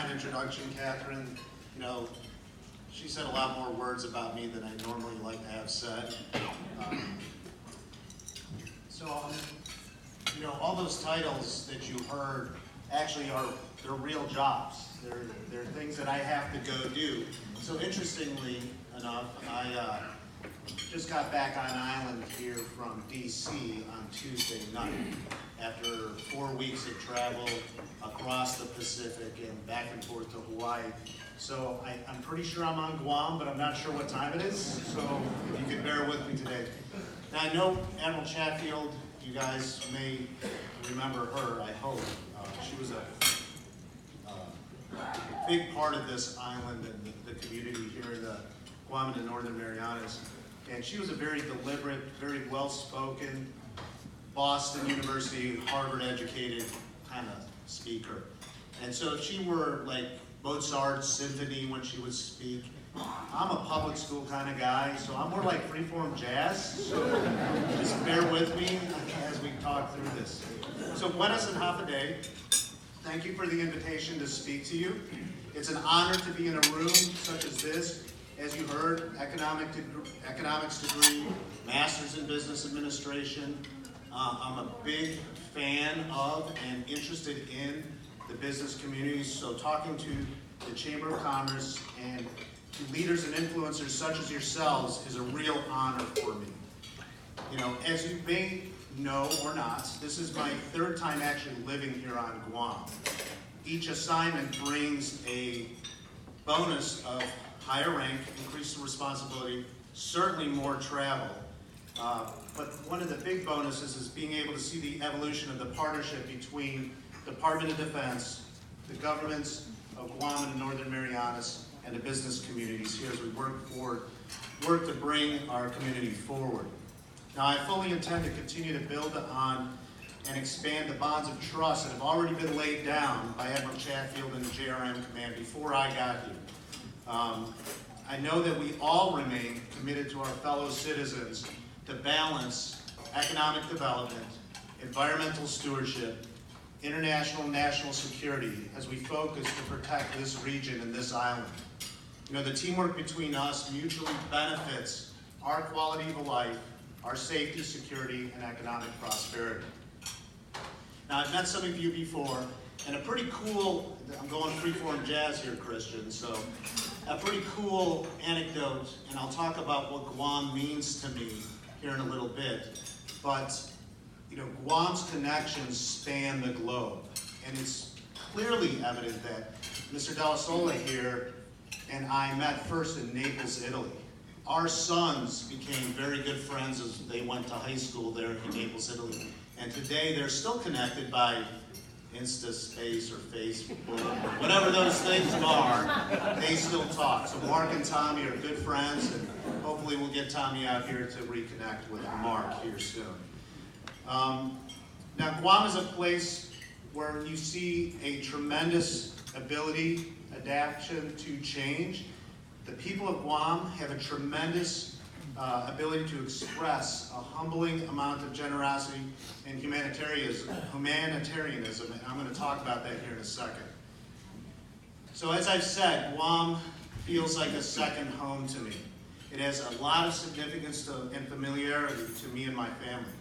kind introduction, Catherine. You know, she said a lot more words about me than I normally like to have said. You know, all those titles that you heard actually they're real jobs. They're things that I have to go do. So interestingly enough, I just got back on island here from DC on Tuesday night after 4 weeks of travel across the Pacific and back and forth to Hawaii. So I'm pretty sure I'm on Guam, but I'm not sure what time it is. So if you could bear with me today. Now I know Admiral Chatfield, you guys may remember her, I hope. She was a big part of this island and the community here in the Guam and the Northern Marianas. And she was a very deliberate, very well-spoken, Boston University, Harvard-educated kind of speaker. And so if she were like Mozart's symphony when she would speak, I'm a public school kind of guy, so I'm more like freeform jazz. So just bear with me as we talk through this. So buenas and half a day. Thank you for the invitation to speak to you. It's an honor to be in a room such as this. As you heard, economics degree, master's in business administration. I'm a big fan of and interested in the business community. So talking to the Chamber of Commerce and to leaders and influencers such as yourselves is a real honor for me. You know, as you may know or not, this is my third time actually living here on Guam. Each assignment brings a bonus of higher rank, increased responsibility, certainly more travel. But one of the big bonuses is being able to see the evolution of the partnership between Department of Defense, the governments of Guam and the Northern Marianas, and the business communities here as we work to bring our community forward. Now, I fully intend to continue to build on and expand the bonds of trust that have already been laid down by Admiral Chatfield and the JRM Command before I got here. I know that we all remain committed to our fellow citizens to balance economic development, environmental stewardship, international and national security as we focus to protect this region and this island. You know, the teamwork between us mutually benefits our quality of life, our safety, security, and economic prosperity. Now, I've met some of you before, and a pretty cool, I'm going freeform jazz here, Christian, so a pretty cool anecdote, and I'll talk about what Guam means to me here in a little bit, but you know, Guam's connections span the globe, and it's clearly evident that Mr. Della Sola here and I met first in Naples, Italy. Our sons became very good friends as they went to high school there in Naples, Italy, and today they're still connected by Space or Facebook, whatever those things are, they still talk. So Mark and Tommy are good friends, and hopefully we'll get Tommy out here to reconnect with Mark here soon. Now, Guam is a place where you see a tremendous ability, adaptation to change. The people of Guam have a tremendous ability to express a humbling amount of generosity and humanitarianism, and I'm going to talk about that here in a second. So as I've said, Guam feels like a second home to me. It has a lot of significance and familiarity to me and my family.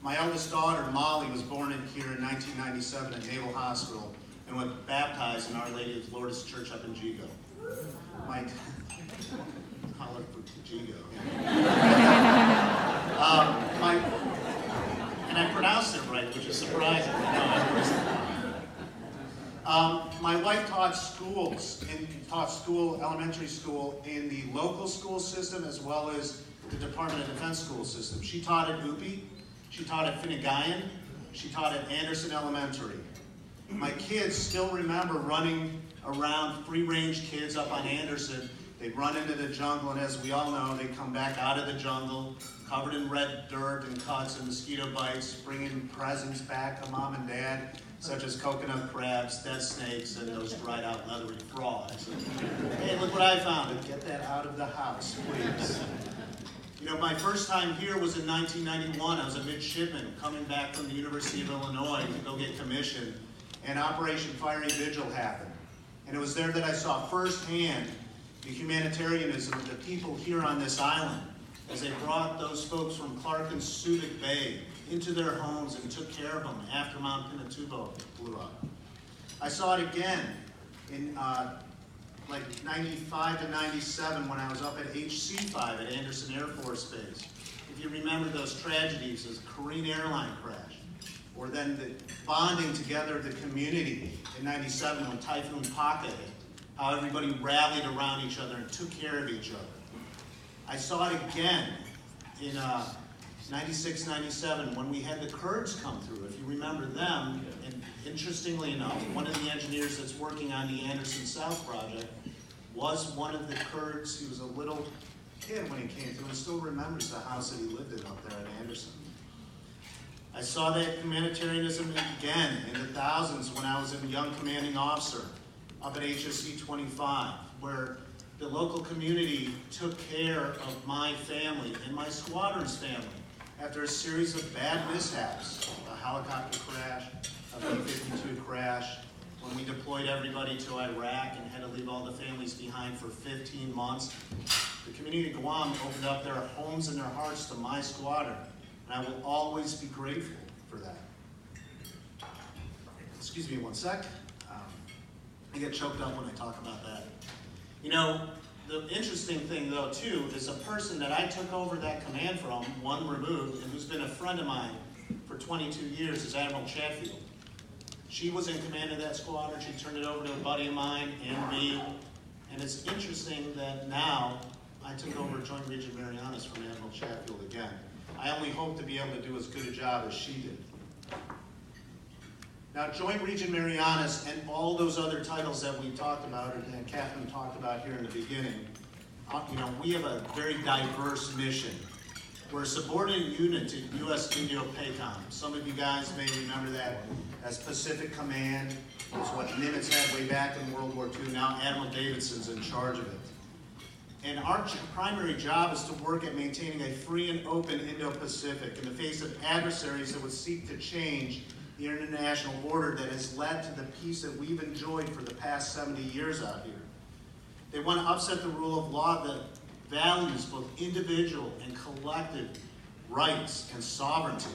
My eldest daughter, Molly, was born here in 1997 at Naval Hospital and was baptized in Our Lady of Lourdes Church up in Jigo. Holler for Jigo. And I pronounced it right, which is surprising. My wife taught elementary school in the local school system as well as the Department of Defense school system. She taught at UPI, she taught at Finnegayan, she taught at Anderson Elementary. My kids still remember running around free-range kids up on Anderson. They'd run into the jungle, and as we all know, they come back out of the jungle covered in red dirt and cuts and mosquito bites, bringing presents back to mom and dad, such as coconut crabs, dead snakes, and those dried out leathery frogs. Hey, look what I found. Get that out of the house, please. You know, my first time here was in 1991. I was a midshipman coming back from the University of Illinois to go get commissioned, and Operation Fiery Vigil happened. And it was there that I saw firsthand the humanitarianism of the people here on this island as they brought those folks from Clark and Subic Bay into their homes and took care of them after Mount Pinatubo blew up. I saw it again in like 95 to 97 when I was up at HC-5 at Anderson Air Force Base. If you remember those tragedies, this Korean airline crash, or then the bonding together of the community in 97 when Typhoon Paka hit, how everybody rallied around each other and took care of each other. I saw it again in 96, 97 when we had the Kurds come through. If you remember them, and interestingly enough, one of the engineers that's working on the Anderson South project was one of the Kurds. He was a little kid when he came through and still remembers the house that he lived in up there at Anderson. I saw that humanitarianism again in the thousands when I was a young commanding officer up at HSC 25, where the local community took care of my family and my squadron's family after a series of bad mishaps, a helicopter crash, a B-52 crash, when we deployed everybody to Iraq and had to leave all the families behind for 15 months. The community of Guam opened up their homes and their hearts to my squadron, and I will always be grateful for that. Excuse me one sec. I get choked up when I talk about that. You know, the interesting thing though too is a person that I took over that command from, one removed, and who's been a friend of mine for 22 years is Admiral Chatfield. She was in command of that squadron. She turned it over to a buddy of mine and me. And it's interesting that now I took over Joint Region Marianas from Admiral Chatfield again. I only hope to be able to do as good a job as she did. Now, Joint Region Marianas and all those other titles that we talked about, and that Catherine talked about here in the beginning, you know, we have a very diverse mission. We're a subordinate unit to U.S. Indo-PACOM. Some of you guys may remember that as Pacific Command. It's what Nimitz had way back in World War II. Now Admiral Davidson's in charge of it. And our primary job is to work at maintaining a free and open Indo-Pacific in the face of adversaries that would seek to change the international order that has led to the peace that we've enjoyed for the past 70 years out here. They want to upset the rule of law that values both individual and collective rights and sovereignty.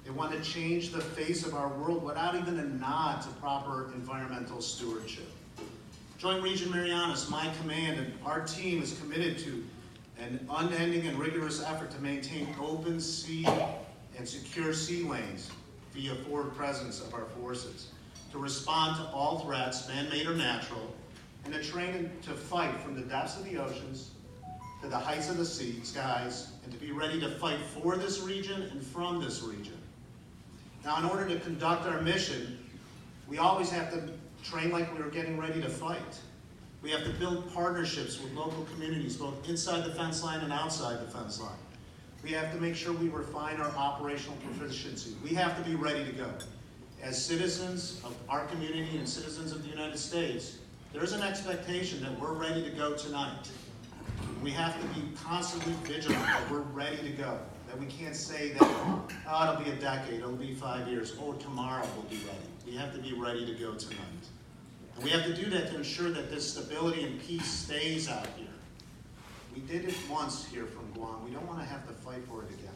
They want to change the face of our world without even a nod to proper environmental stewardship. Joint Region Marianas, my command, and our team is committed to an unending and rigorous effort to maintain open sea and secure sea lanes via forward presence of our forces, to respond to all threats, man-made or natural, and to train and to fight from the depths of the oceans to the heights of the skies, and to be ready to fight for this region and from this region. Now, in order to conduct our mission, we always have to train like we were getting ready to fight. We have to build partnerships with local communities, both inside the fence line and outside the fence line. We have to make sure we refine our operational proficiency. We have to be ready to go. As citizens of our community and citizens of the United States, there's an expectation that we're ready to go tonight. We have to be constantly vigilant that we're ready to go. That we can't say that, oh, it'll be a decade, it'll be 5 years, or tomorrow we'll be ready. We have to be ready to go tonight. And we have to do that to ensure that this stability and peace stays out here. We did it once here from Guam. We don't want to have to fight for it again.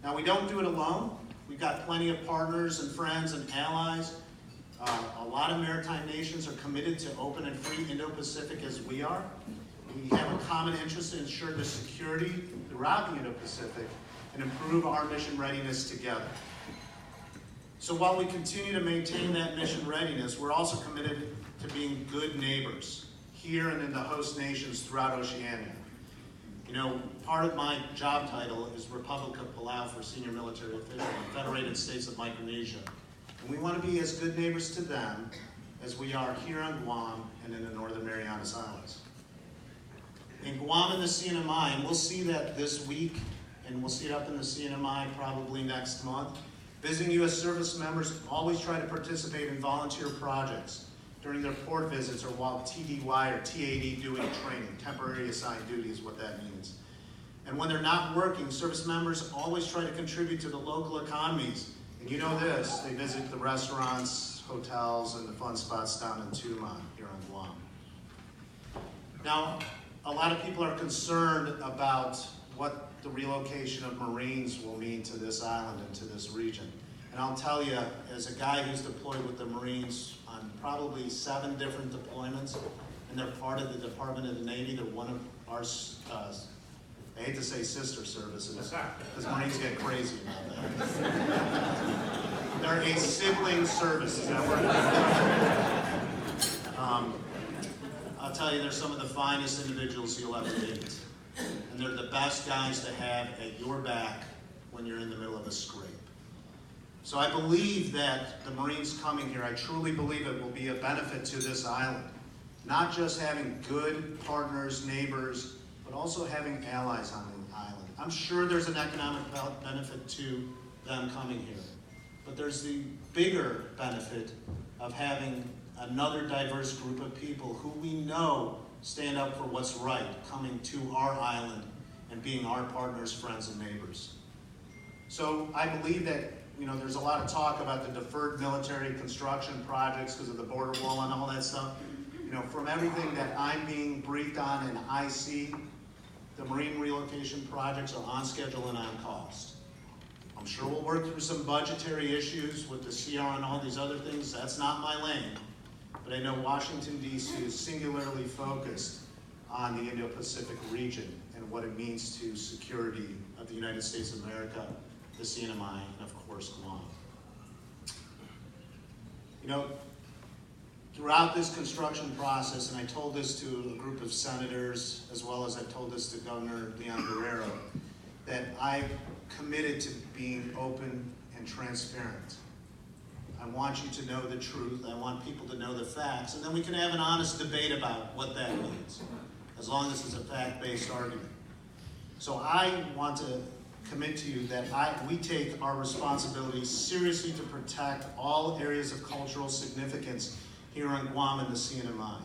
Now, we don't do it alone. We've got plenty of partners and friends and allies. A lot of maritime nations are committed to open and free Indo-Pacific as we are. We have a common interest to ensure the security throughout the Indo-Pacific and improve our mission readiness together. So while we continue to maintain that mission readiness, we're also committed to being good neighbors here and in the host nations throughout Oceania. You know, part of my job title is Republic of Palau for Senior Military Official in Federated States of Micronesia. And we want to be as good neighbors to them as we are here on Guam and in the Northern Marianas Islands. In Guam and the CNMI, and we'll see that this week, and we'll see it up in the CNMI probably next month, visiting U.S. service members always try to participate in volunteer projects during their port visits or while TDY or TAD doing training. Temporary assigned duty is what that means. And when they're not working, service members always try to contribute to the local economies And you know this, they visit the restaurants, hotels, and the fun spots down in Tumon here on Guam. Now, a lot of people are concerned about what the relocation of Marines will mean to this island and to this region. And I'll tell you, as a guy who's deployed with the Marines on probably 7 different deployments, and they're part of the Department of the Navy, they're one of our, I hate to say sister services, because Marines get crazy about that. They're a sibling service, is that word? I'll tell you, they're some of the finest individuals you'll ever meet. And they're the best guys to have at your back when you're in the middle of a scrape. So I believe that the Marines coming here, I truly believe it will be a benefit to this island. Not just having good partners, neighbors, but also having allies on the island. I'm sure there's an economic benefit to them coming here. But there's the bigger benefit of having another diverse group of people who we know stand up for what's right, coming to our island and being our partners, friends, and neighbors. So I believe that, there's a lot of talk about the deferred military construction projects because of the border wall and all that stuff. From everything that I'm being briefed on and I see, the Marine relocation projects are on schedule and on cost. I'm sure we'll work through some budgetary issues with the CR and all these other things. That's not my lane. But I know Washington, D.C. is singularly focused on the Indo-Pacific region and what it means to security of the United States of America, the CNMI, and of course Guam. Throughout this construction process, and I told this to a group of senators, as well as I told this to Governor Leon Guerrero, that I've committed to being open and transparent. I want you to know the truth. I want people to know the facts, and then we can have an honest debate about what that means, as long as it's a fact-based argument. So I want to commit to you that we take our responsibility seriously to protect all areas of cultural significance here on Guam and the CNMI.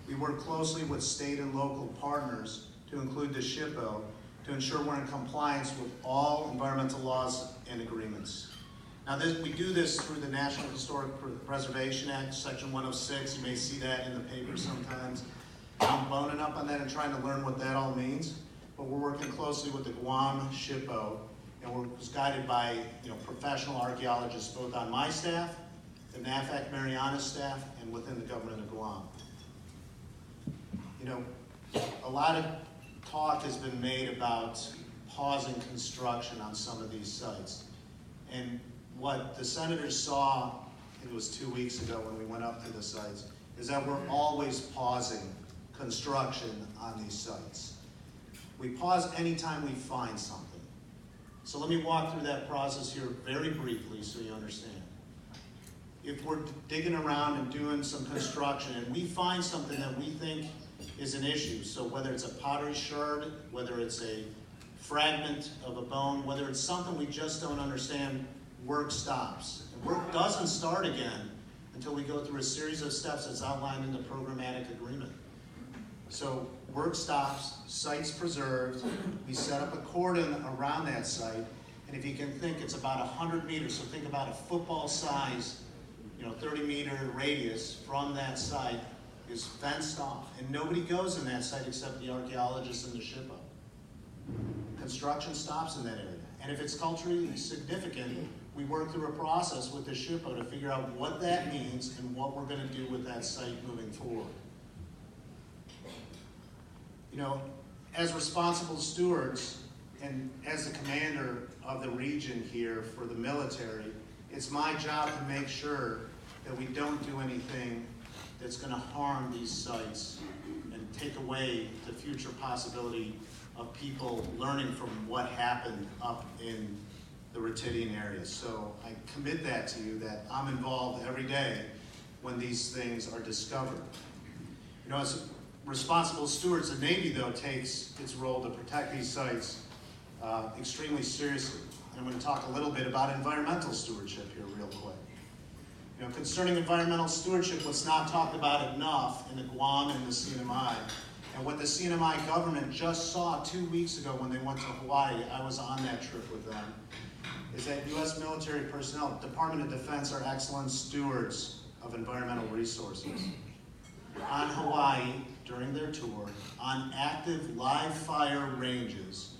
We work closely with state and local partners, to include the SHPO, to ensure we're in compliance with all environmental laws and agreements. Now, we do this through the National Historic Preservation Act, Section 106. You may see that in the paper sometimes. I'm boning up on that and trying to learn what that all means. But we're working closely with the Guam SHPO, and we're guided by professional archaeologists, both on my staff, the NAFAC Marianas staff, and within the government of Guam. A lot of talk has been made about pausing construction on some of these sites. And what the senators saw, I think it was 2 weeks ago when we went up to the sites, is that we're always pausing construction on these sites. We pause anytime we find something. So let me walk through that process here very briefly so you understand. If we're digging around and doing some construction and we find something that we think is an issue, so whether it's a pottery shard, whether it's a fragment of a bone, whether it's something we just don't understand, work stops. And work doesn't start again until we go through a series of steps that's outlined in the programmatic agreement. So work stops, site's preserved, we set up a cordon around that site, and if you can think, it's about 100 meters, so think about a football size, 30-meter radius from that site is fenced off, and nobody goes in that site except the archaeologists and the SHPO. Construction stops in that area, and if it's culturally significant, we work through a process with the SHPO to figure out what that means and what we're going to do with that site moving forward. As responsible stewards and as the commander of the region here for the military, it's my job to make sure that we don't do anything that's going to harm these sites and take away the future possibility of people learning from what happened up in the Retidian area. So I commit that to you, that I'm involved every day when these things are discovered. As responsible stewards, the Navy, though, takes its role to protect these sites extremely seriously. And I'm going to talk a little bit about environmental stewardship here real quick. Concerning environmental stewardship, what's not talked about enough in the Guam and the CNMI And what the CNMI government just saw 2 weeks ago when they went to Hawaii, I was on that trip with them, is that U.S. military personnel, Department of Defense, are excellent stewards of environmental resources. On Hawaii, during their tour, on active live fire ranges,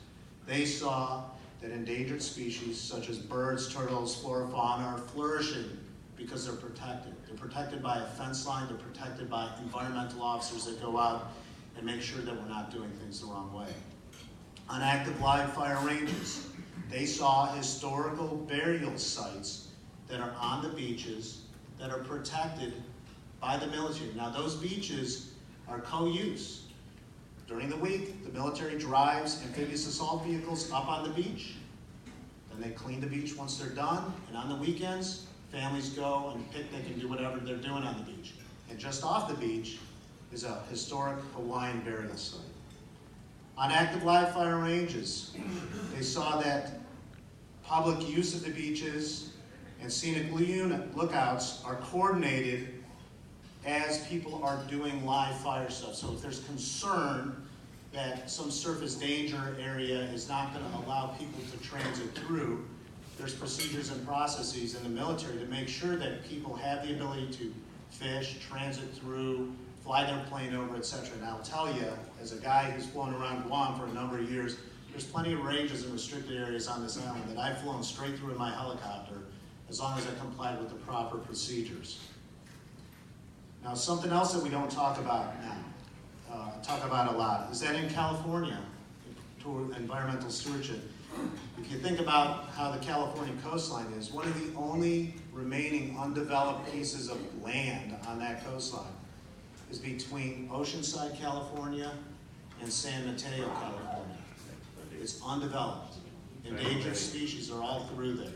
they saw that endangered species such as birds, turtles, flora, fauna are flourishing because they're protected. They're protected by a fence line, they're protected by environmental officers that go out and make sure that we're not doing things the wrong way. On active live fire ranges, they saw historical burial sites that are on the beaches that are protected by the military. Now those beaches are co-use. During the week, the military drives amphibious assault vehicles up on the beach. Then they clean the beach once they're done, and on the weekends, families go and picnic and do whatever they're doing on the beach. And just off the beach is a historic Hawaiian burial site. On active live fire ranges, they saw that public use of the beaches and scenic lookouts are coordinated as people are doing live fire stuff. So if there's concern that some surface danger area is not going to allow people to transit through, there's procedures and processes in the military to make sure that people have the ability to fish, transit through, fly their plane over, etc. And I'll tell you, as a guy who's flown around Guam for a number of years, there's plenty of ranges and restricted areas on this island that I've flown straight through in my helicopter as long as I complied with the proper procedures. Now, something else that we don't talk about now, talk about a lot, is that in California, toward environmental stewardship, if you think about how the California coastline is, one of the only remaining undeveloped pieces of land on that coastline is between Oceanside, California, and San Mateo, California. It's undeveloped. Endangered species are all through there.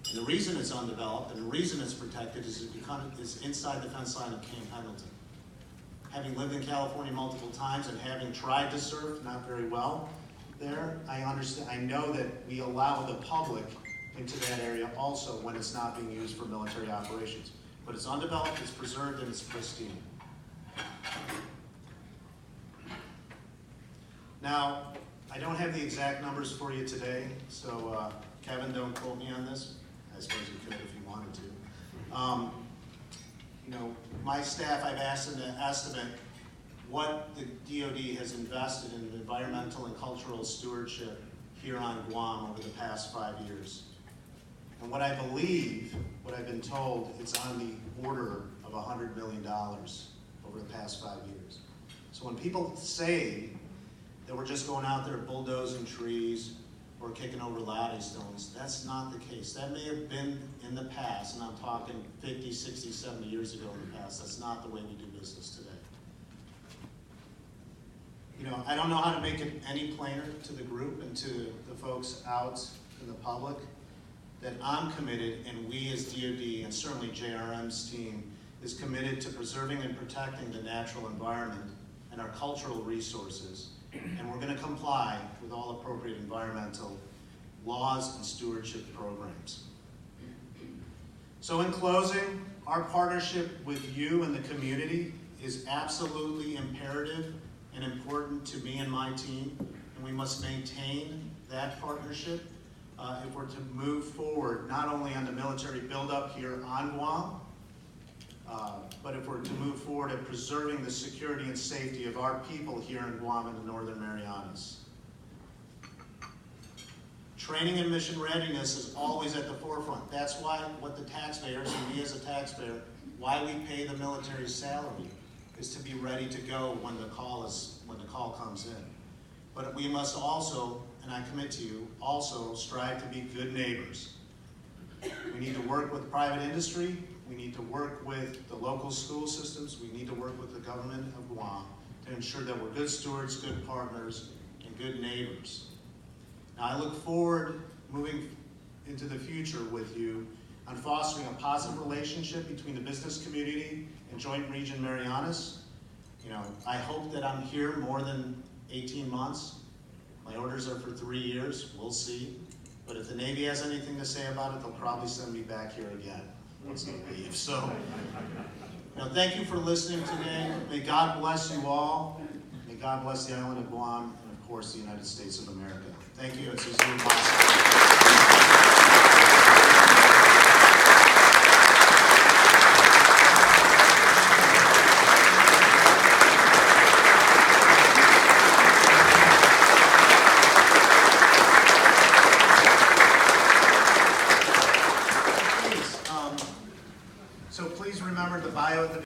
And the reason it's undeveloped and the reason it's protected is it's inside the fence line of Camp Pendleton. Having lived in California multiple times and having tried to surf, not very well there, I understand. I know that we allow the public into that area also when it's not being used for military operations. But it's undeveloped, it's preserved, and it's pristine. Now, I don't have the exact numbers for you today, so Kevin, don't quote me on this. I suppose you could if you wanted to. My staff, I've asked them to estimate what the DoD has invested in environmental and cultural stewardship here on Guam over the past 5 years. And what I believe, what I've been told, it's on the order of $100 million over the past 5 years. So when people say that we're just going out there bulldozing trees or kicking over ladder stones, that's not the case. That may have been in the past, and I'm talking 50, 60, 70 years ago in the past. That's not the way we do business today. I don't know how to make it any plainer to the group and to the folks out in the public that I'm committed, and we as DoD, and certainly JRM's team, is committed to preserving and protecting the natural environment and our cultural resources. And we're going to comply with all appropriate environmental laws and stewardship programs. So in closing, our partnership with you and the community is absolutely imperative and important to me and my team, and we must maintain that partnership if we're to move forward, not only on the military buildup here on Guam, but if we're to move forward at preserving the security and safety of our people here in Guam and the Northern Marianas. Training and mission readiness is always at the forefront. That's why what the taxpayers, and me as a taxpayer, why we pay the military salary is to be ready to go when the call comes in. But we must also, and I commit to you, also strive to be good neighbors. We need to work with private industry. We need to work with the local school systems. We need to work with the government of Guam to ensure that we're good stewards, good partners, and good neighbors. Now, I look forward moving into the future with you on fostering a positive relationship between the business community and Joint Region Marianas. I hope that I'm here more than 18 months. My orders are for 3 years. We'll see. But if the Navy has anything to say about it, they'll probably send me back here again once they leave. So, thank you for listening today. May God bless you all. May God bless the island of Guam, and of course, the United States of America. Thank you, and Susan Boston. So please remember the bio at the